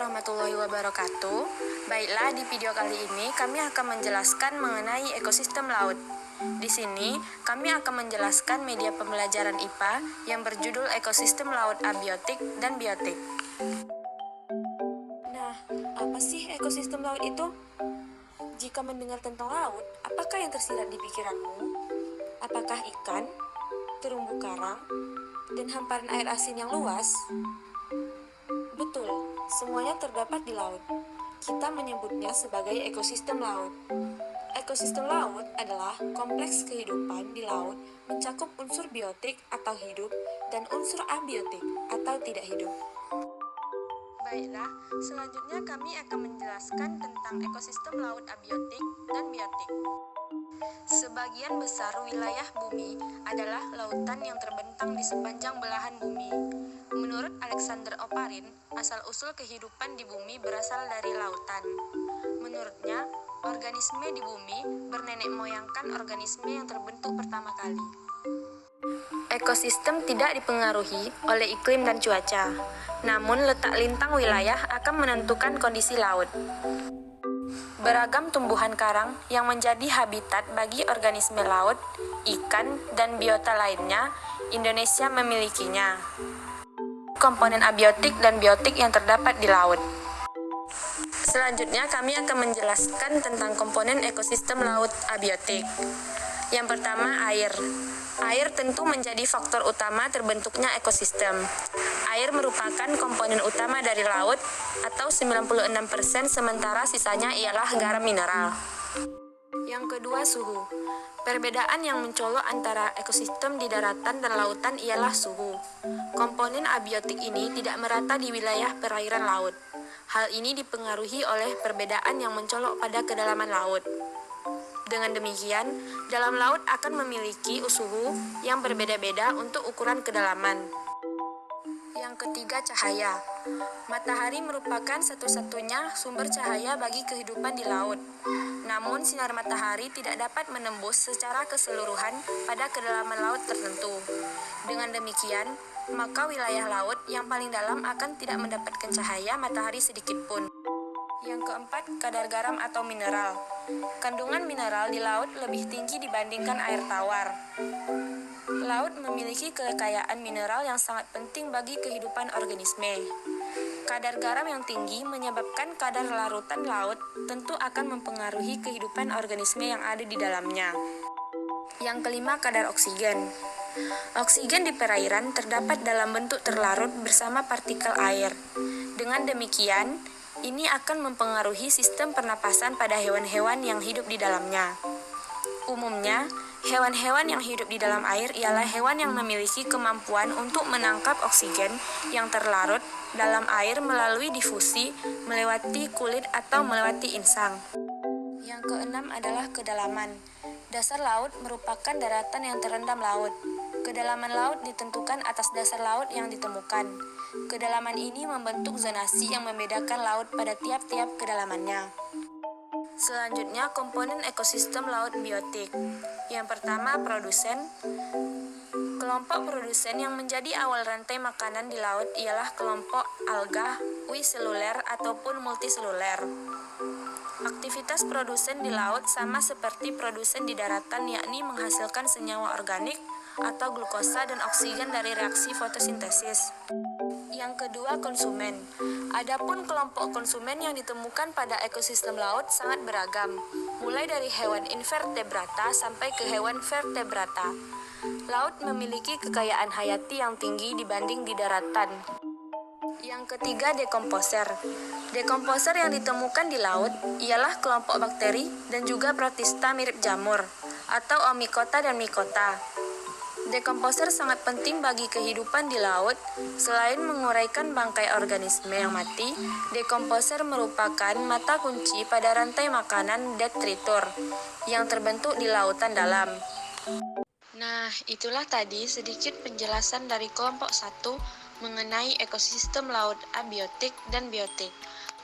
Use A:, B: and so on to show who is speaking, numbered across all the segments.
A: warahmatullahi wabarakatuh. Baiklah, di video kali ini kami akan menjelaskan mengenai ekosistem laut. Di sini, kami akan menjelaskan media pembelajaran IPA yang berjudul Ekosistem Laut Abiotik dan Biotik. Nah, apa sih ekosistem laut itu? Jika mendengar tentang laut, apakah yang tersirat di pikiranmu? Apakah ikan, terumbu karang, dan hamparan air asin yang luas? Betul, semuanya terdapat di laut. Kita menyebutnya sebagai ekosistem laut. Ekosistem laut adalah kompleks kehidupan di laut mencakup unsur biotik atau hidup dan unsur abiotik atau tidak hidup. Baiklah, selanjutnya kami akan menjelaskan tentang ekosistem laut abiotik dan biotik. Sebagian besar wilayah bumi adalah lautan yang terbentang di sepanjang belahan bumi. Menurut Alexander Oparin, asal-usul kehidupan di bumi berasal dari lautan. Menurutnya, organisme di bumi bernenek moyangkan organisme yang terbentuk pertama kali. Ekosistem tidak dipengaruhi oleh iklim dan cuaca, namun letak lintang wilayah akan menentukan kondisi laut. Beragam tumbuhan karang yang menjadi habitat bagi organisme laut, ikan, dan biota lainnya, Indonesia memilikinya. Komponen abiotik dan biotik yang terdapat di laut. Selanjutnya kami akan menjelaskan tentang komponen ekosistem laut abiotik. Yang pertama, air. Air tentu menjadi faktor utama terbentuknya ekosistem. Air merupakan komponen utama dari laut atau 96%, sementara sisanya ialah garam mineral. Yang kedua, suhu. Perbedaan yang mencolok antara ekosistem di daratan dan lautan ialah suhu. Komponen abiotik ini tidak merata di wilayah perairan laut. Hal ini dipengaruhi oleh perbedaan yang mencolok pada kedalaman laut. Dengan demikian, dalam laut akan memiliki suhu yang berbeda-beda untuk ukuran kedalaman. Yang ketiga, cahaya. Matahari merupakan satu-satunya sumber cahaya bagi kehidupan di laut. Namun, sinar matahari tidak dapat menembus secara keseluruhan pada kedalaman laut tertentu. Dengan demikian, maka wilayah laut yang paling dalam akan tidak mendapatkan cahaya matahari sedikit pun. Yang keempat, kadar garam atau mineral. Kandungan mineral di laut lebih tinggi dibandingkan air tawar. Laut memiliki kekayaan mineral yang sangat penting bagi kehidupan organisme. Kadar garam yang tinggi menyebabkan kadar larutan laut tentu akan mempengaruhi kehidupan organisme yang ada di dalamnya. Yang kelima, kadar oksigen. Oksigen di perairan terdapat dalam bentuk terlarut bersama partikel air. Dengan demikian, ini akan mempengaruhi sistem pernapasan pada hewan-hewan yang hidup di dalamnya. Umumnya, hewan-hewan yang hidup di dalam air ialah hewan yang memiliki kemampuan untuk menangkap oksigen yang terlarut dalam air melalui difusi, melewati kulit atau melewati insang. Yang keenam adalah kedalaman. Dasar laut merupakan daratan yang terendam laut. Kedalaman laut ditentukan atas dasar laut yang ditemukan. Kedalaman ini membentuk zonasi yang membedakan laut pada tiap-tiap kedalamannya. Selanjutnya, komponen ekosistem laut biotik. Yang pertama, produsen. Kelompok produsen yang menjadi awal rantai makanan di laut ialah kelompok alga, uniseluler ataupun multiseluler. Aktivitas produsen di laut sama seperti produsen di daratan, yakni menghasilkan senyawa organik atau glukosa dan oksigen dari reaksi fotosintesis. Yang kedua, konsumen. Adapun kelompok konsumen yang ditemukan pada ekosistem laut sangat beragam, mulai dari hewan invertebrata sampai ke hewan vertebrata. Laut memiliki kekayaan hayati yang tinggi dibanding di daratan. Yang ketiga, dekomposer. Dekomposer yang ditemukan di laut ialah kelompok bakteri dan juga protista mirip jamur, atau omikota dan mikota. Dekomposer sangat penting bagi kehidupan di laut. Selain menguraikan bangkai organisme yang mati, dekomposer merupakan mata kunci pada rantai makanan detritur yang terbentuk di lautan dalam. Nah, itulah tadi sedikit penjelasan dari kelompok 1 mengenai ekosistem laut abiotik dan biotik.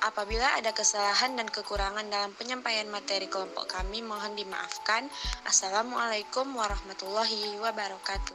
A: Apabila ada kesalahan dan kekurangan dalam penyampaian materi kelompok kami, mohon dimaafkan. Assalamualaikum warahmatullahi wabarakatuh.